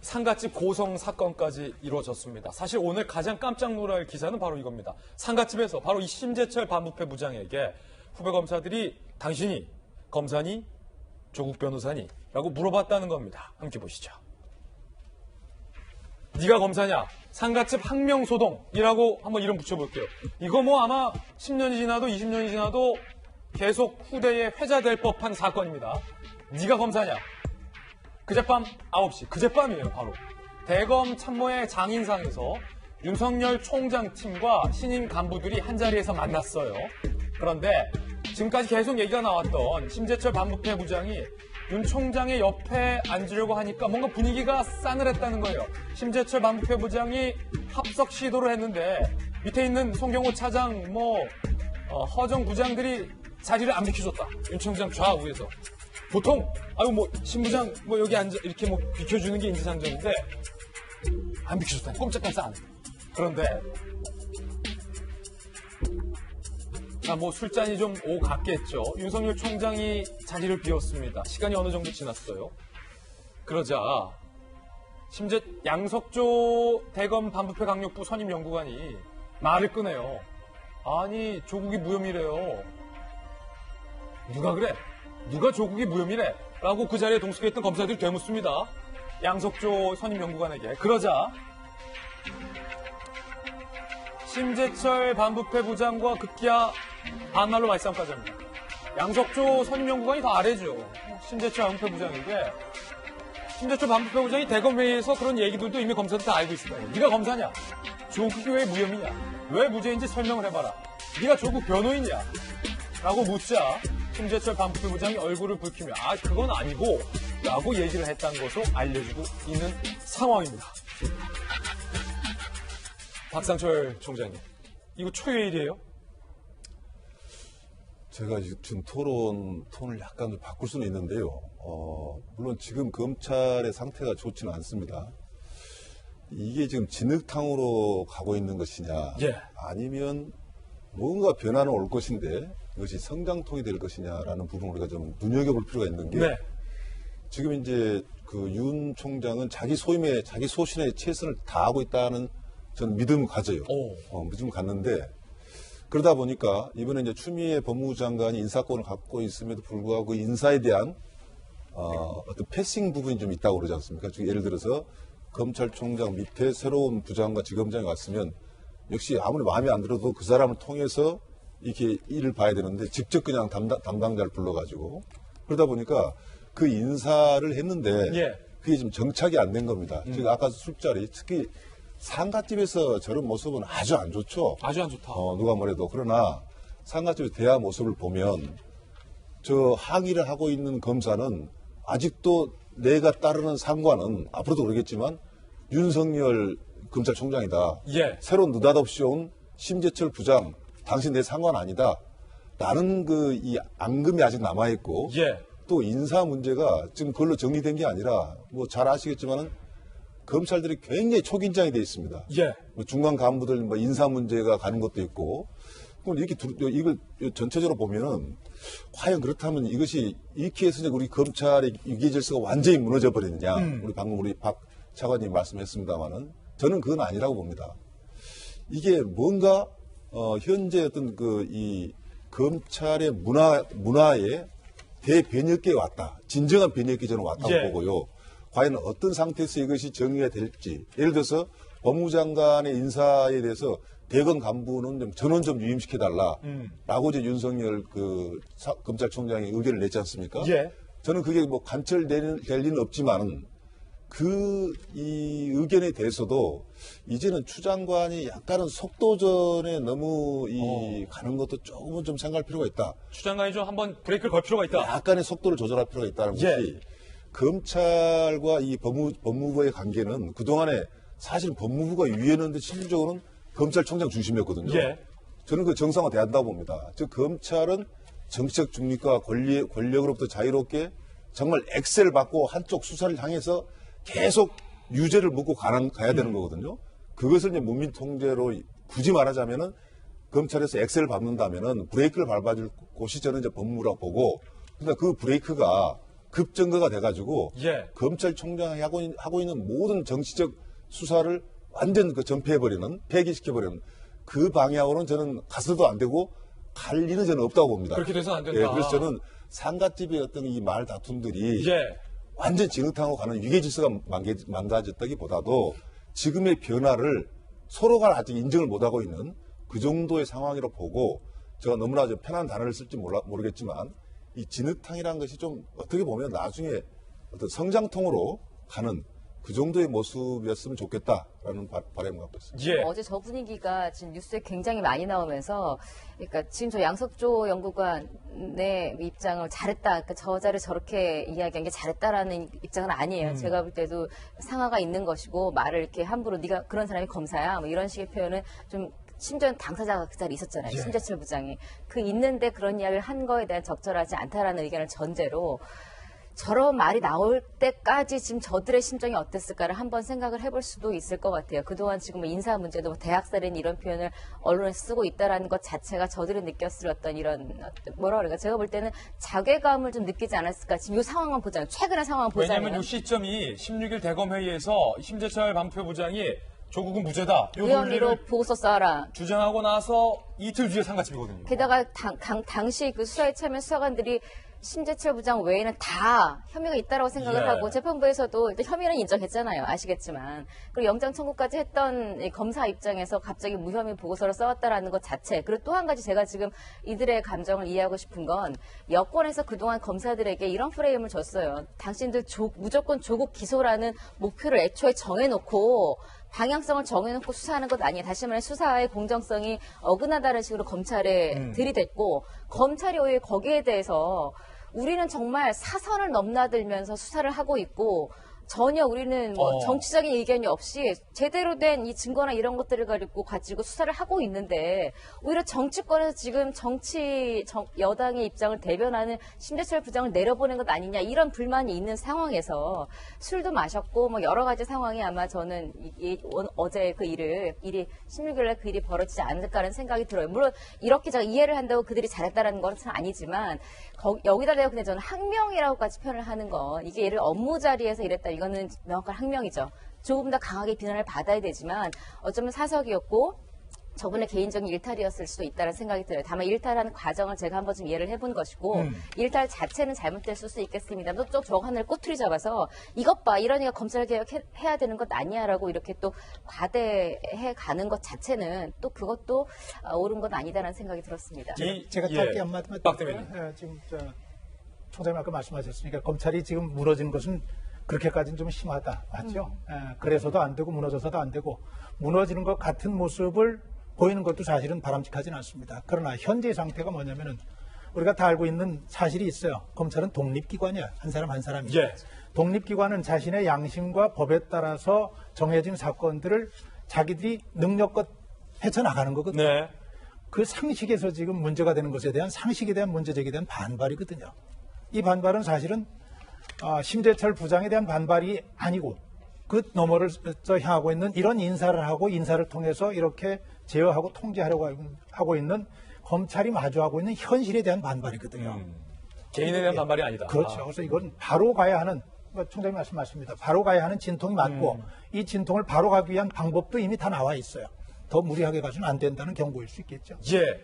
상갓집 고성 사건까지 이루어졌습니다. 사실 오늘 가장 깜짝 놀랄 기사는 바로 이겁니다. 상갓집에서 바로 이 심재철 반부패 부장에게 후배 검사들이 당신이 검사니 조국 변호사니? 라고 물어봤다는 겁니다. 함께 보시죠. 네가 검사냐? 상갓집 항명소동이라고 한번 이름 붙여볼게요. 이거 뭐 아마 10년이 지나도 20년이 지나도 계속 후대에 회자될 법한 사건입니다. 네가 검사냐? 그젯밤 9시, 그젯밤이에요, 바로. 대검 참모의 장인상에서 윤석열 총장 팀과 신임 간부들이 한자리에서 만났어요. 그런데 지금까지 계속 얘기가 나왔던 심재철 반부패 부장이 윤 총장의 옆에 앉으려고 하니까 뭔가 분위기가 싸늘했다는 거예요. 심재철 반부패 부장이 합석 시도를 했는데 밑에 있는 송경호 차장, 허정 부장들이 자리를 안 비켜줬다. 윤 총장 좌우에서. 보통 신부장 여기 앉아 이렇게 비켜주는 게 인지상정인데 안 비켜줬다. 꼼짝달싹 안 해. 그런데 술잔이 좀 오갔겠죠. 윤석열 총장이 자리를 비웠습니다. 시간이 어느 정도 지났어요. 그러자 양석조 대검 반부패 강력부 선임 연구관이 말을 꺼내요. 아니, 조국이 무혐의래요. 누가 그래? 누가 조국이 무혐의래? 라고 그 자리에 동석했던 검사들이 되묻습니다. 양석조 선임 연구관에게. 그러자 심재철 반부패 부장과 급기야 반말로 말싸움까지 합니다. 양석조 선임 연구관이 더 아래죠. 심재철 반부패 부장인데 심재철 반부패 부장이 대검회의에서 그런 얘기들도 이미 검사들 다 알고 있을 거예요. 네가 검사냐? 조국이 왜 무혐의냐? 왜 무죄인지 설명을 해봐라. 네가 조국 변호인이야? 라고 묻자 심재철 반부패 부장이 얼굴을 붉히며 그건 아니고 라고 얘기를 했다는 것으로 알려지고 있는 상황입니다. 박상철 총장님, 이거 초유의 일이에요? 제가 지금 톤을 약간 좀 바꿀 수는 있는데요. 물론 지금 검찰의 상태가 좋지는 않습니다. 이게 지금 진흙탕으로 가고 있는 것이냐, 예. 아니면 뭔가 변화는 올 것인데 이것이 성장통이 될 것이냐라는 부분을 우리가 좀 눈여겨볼 필요가 있는 게, 네. 지금 이제 그 윤 총장은 자기 소신에 최선을 다하고 있다는 저는 믿음을 가져요. 믿음을 갖는데, 그러다 보니까 이번에 이제 추미애 법무부 장관이 인사권을 갖고 있음에도 불구하고 그 인사에 대한 어떤 패싱 부분이 좀 있다고 그러지 않습니까? 즉 예를 들어서 검찰총장 밑에 새로운 부장과 지검장이 왔으면 역시 아무리 마음에 안 들어도 그 사람을 통해서 이렇게 일을 봐야 되는데 직접 그냥 담당자를 불러가지고, 그러다 보니까 그 인사를 했는데 예. 그게 좀 정착이 안 된 겁니다. 즉 아까 술자리, 특히 상갓집에서 저런 모습은 아주 안 좋죠. 아주 안 좋다. 누가 뭐래도. 그러나 상갓집에서 대화 모습을 보면 저 항의를 하고 있는 검사는 아직도 내가 따르는 상관은 앞으로도 그러겠지만 윤석열 검찰총장이다. 예. 새로 느닷없이 온 심재철 부장, 당신 내 상관 아니다. 라는 이 앙금이 아직 남아있고, 예. 또 인사 문제가 지금 그걸로 정리된 게 아니라 잘 아시겠지만은 검찰들이 굉장히 초긴장이 돼 있습니다. 예. 중간 간부들 인사 문제가 가는 것도 있고, 이걸 전체적으로 보면은 과연 그렇다면 이것이 이렇게 해서 우리 검찰의 유기 질서가 완전히 무너져 버리느냐? 우리 박 차관님 말씀했습니다만은 저는 그건 아니라고 봅니다. 이게 뭔가 현재 어떤 이 검찰의 문화에 대변혁기에 왔다. 진정한 변혁기 저는 왔다고 예. 보고요. 과연 어떤 상태에서 이것이 정리가 될지. 예를 들어서 법무부 장관의 인사에 대해서 대검 간부는 좀 전원 좀 유임시켜달라. 라고 이제 윤석열 검찰총장이 의견을 냈지 않습니까? 예. 저는 그게 관철될 리는 없지만은 이 의견에 대해서도 이제는 추 장관이 약간은 속도전에 너무 가는 것도 조금은 좀 생각할 필요가 있다. 추 장관이 좀 한번 브레이크를 걸 필요가 있다. 약간의 속도를 조절할 필요가 있다는 예. 것이, 검찰과 이 법무부의 관계는 그동안에 사실 법무부가 유연했는데 실질적으로는 검찰총장 중심이었거든요. 예. 저는 그 정상화돼야 한다고 봅니다. 즉 검찰은 정치적 중립과 권력으로부터 자유롭게 정말 엑셀 받고 한쪽 수사를 향해서 계속 유죄를 묻고 가야 되는 거거든요. 그것을 이제 문민 통제로 굳이 말하자면은 검찰에서 엑셀을 밟는다면은 브레이크를 밟아줄 곳이 저는 이제 법무부라고 보고, 그러니까 그 브레이크가 급증거가 돼가지고 예. 검찰총장이 하고 있는 모든 정치적 수사를 완전 그 전폐해버리는, 폐기시켜버리는 그 방향으로는 저는 가서도 안 되고 갈 리는 저는 없다고 봅니다. 그렇게 돼서는 안 된다. 예, 그래서 저는 상갓집의 어떤 이 말 다툼들이 예. 완전 진흙탕으로 가는 위계 질서가 망가졌다기보다도 지금의 변화를 서로가 아직 인정을 못하고 있는 그 정도의 상황이라고 보고, 제가 너무나 편한 단어를 쓸지 모르겠지만 이 진흙탕이라는 것이 좀 어떻게 보면 나중에 어떤 성장통으로 가는 그 정도의 모습이었으면 좋겠다라는 바람을 갖고 있습니다. 예. 어제 저 분위기가 지금 뉴스에 굉장히 많이 나오면서, 그러니까 지금 저 양석조 연구관의 입장을 잘했다, 그러니까 저자를 저렇게 이야기한 게 잘했다라는 입장은 아니에요. 제가 볼 때도 상하가 있는 것이고, 말을 이렇게 함부로 네가 그런 사람이 검사야, 뭐 이런 식의 표현은 좀, 심지어 당사자가 그 자리에 있었잖아요. 예. 심재철 부장이. 그 있는데 그런 이야기를 한 거에 대한 적절하지 않다라는 의견을 전제로 저런 말이 나올 때까지 지금 저들의 심정이 어땠을까를 한번 생각을 해볼 수도 있을 것 같아요. 그동안 지금 뭐 인사 문제도 뭐 대학살인 이런 표현을 언론에 쓰고 있다라는 것 자체가 저들이 느꼈을 어떤 이런 뭐라 그럴까, 제가 볼 때는 자괴감을 좀 느끼지 않았을까. 지금 이 상황만 보자면, 최근의 상황 보자면. 왜냐하면 이 시점이 16일 대검회의에서 심재철 방패부장이 조국은 무죄다. 이 의원리로 논리를 보고서 써라. 주장하고 나서 이틀 뒤에 상가집이거든요. 게다가 당시 그 수사에 참여한 수사관들이 심재철 부장 외에는 다 혐의가 있다라고 생각을 예. 하고, 재판부에서도 일단 혐의는 인정했잖아요. 아시겠지만. 그리고 영장 청구까지 했던 이 검사 입장에서 갑자기 무혐의 보고서를 써왔다라는 것 자체. 그리고 또 한 가지 제가 지금 이들의 감정을 이해하고 싶은 건, 여권에서 그동안 검사들에게 이런 프레임을 줬어요. 당신들 무조건 조국 기소라는 목표를 애초에 정해놓고 방향성을 정해놓고 수사하는 것 아니에요. 다시 말해 수사의 공정성이 어긋나다는 식으로 검찰에 들이댔고, 검찰이 오히려 거기에 대해서 우리는 정말 사선을 넘나들면서 수사를 하고 있고, 전혀 우리는 뭐 정치적인 의견이 없이 제대로 된 이 증거나 이런 것들을 가지고 수사를 하고 있는데, 오히려 정치권에서 지금 여당의 입장을 대변하는 심재철 부장을 내려보낸 것 아니냐, 이런 불만이 있는 상황에서 술도 마셨고 뭐 여러 가지 상황이 아마 저는 어제 그 일이 16일에 그 일이 벌어지지 않을까라는 생각이 들어요. 물론 이렇게 제가 이해를 한다고 그들이 잘했다라는 건 아니지만, 여기다 대고 근데 저는 항명이라고까지 표현을 하는 건, 이게 예를 업무 자리에서 이랬다, 이거는 명확한 항명이죠. 조금 더 강하게 비난을 받아야 되지만 어쩌면 사석이었고 저분의 개인적인 일탈이었을 수도 있다는 생각이 들어요. 다만 일탈하는 과정을 제가 한번 좀 이해를 해본 것이고, 일탈 자체는 잘못됐을 수 있겠습니다. 또 저 하늘 꼬투리 잡아서 이것 봐, 이러니까 검찰개혁해야 되는 것 아니야라고 이렇게 또 과대해 가는 것 자체는 또 그것도 옳은 건 아니다라는 생각이 들었습니다. 제가 짧게 한마디만 박 대변인. 지금 총장님 아까 말씀하셨으니까 검찰이 지금 무너진 것은 그렇게까지는 좀 심하다. 맞죠? 그래서도 안 되고 무너져서도 안 되고, 무너지는 것 같은 모습을 보이는 것도 사실은 바람직하지는 않습니다. 그러나 현재 상태가 뭐냐면은 우리가 다 알고 있는 사실이 있어요. 검찰은 독립기관이야. 한 사람 한 사람이. 예. 독립기관은 자신의 양심과 법에 따라서 정해진 사건들을 자기들이 능력껏 헤쳐나가는 거거든요. 네. 그 상식에서 지금 문제가 되는 것에 대한, 상식에 대한 문제 제기에 대한 반발이거든요. 이 반발은 사실은 심재철 부장에 대한 반발이 아니고, 그 너머를 향하고 있는 이런 인사를 하고, 인사를 통해서 이렇게 제어하고 통제하려고 하고 있는 검찰이 마주하고 있는 현실에 대한 반발이거든요. 개인에 대한 반발이 아니다. 그렇죠. 그래서 이건 바로 가야 하는, 총장님 말씀 맞습니다. 바로 가야 하는 진통이 맞고, 이 진통을 바로 가기 위한 방법도 이미 다 나와 있어요. 더 무리하게 가서는 안 된다는 경고일 수 있겠죠. 예.